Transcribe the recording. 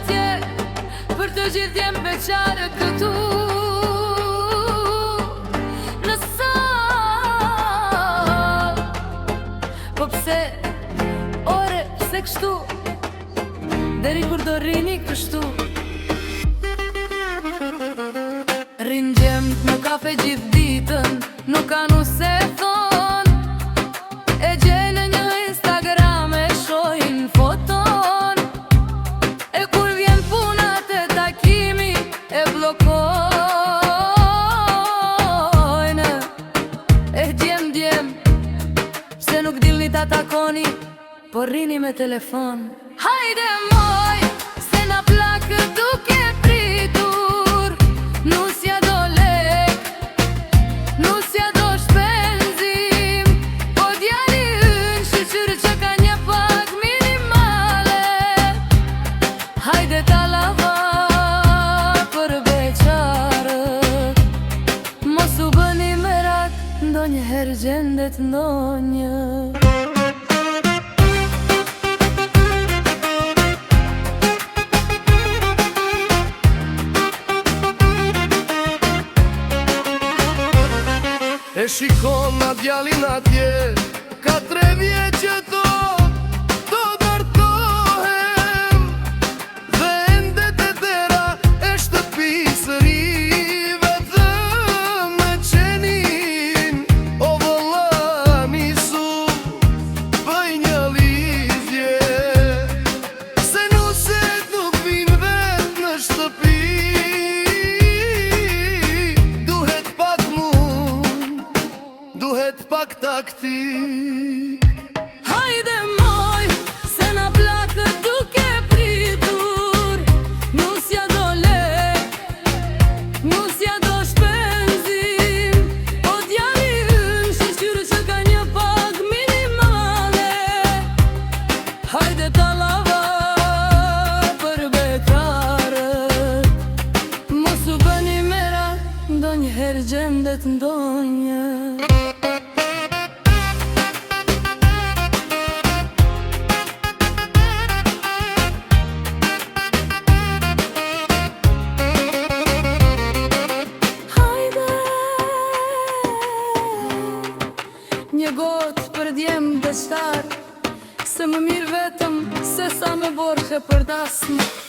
atje për të gjithë jem beqare këtu. Nësa po pse, ore, pse kështu, deri kur do rini kështu. Rinë gjemt në kafe gjithë ditën, nuk kanë se thon, e gjenë një Instagram e shohin foton, e kur vjen punat e takimi e blokojnë. E djem, se nuk dilni ta takoni, por rini me telefon. Hajde moj, se na plakë duke pritur, nusja do lek, nusja do shpenzim, po djali yn shqyr që ka një pak minimale. Hajde ta lava për beqarët, mos u bëni merak, ndonjëherë gjendet ndonjë. E shikon na djalin atje, ka 3 vjet që do dërtohem, dhe endet e dera e shtëpisë ri, vetëm me qenin, o vëlla nisu, bëj një lidhje, se nuset nuk vin vet në shtëpi. Duhet pak taktik. Hajde moj, se na plakë duke pritur, nusja do lek, nusja do shpenzim, po djali yn shqyr që ka një pak minimale. Hajde ta lava për bekarët, mos u bëni merak, ndonjëherë gjendet ndonjë. Një gotë për djemë beqtar, se më mirë vetëm se sa me borhe për dasmë.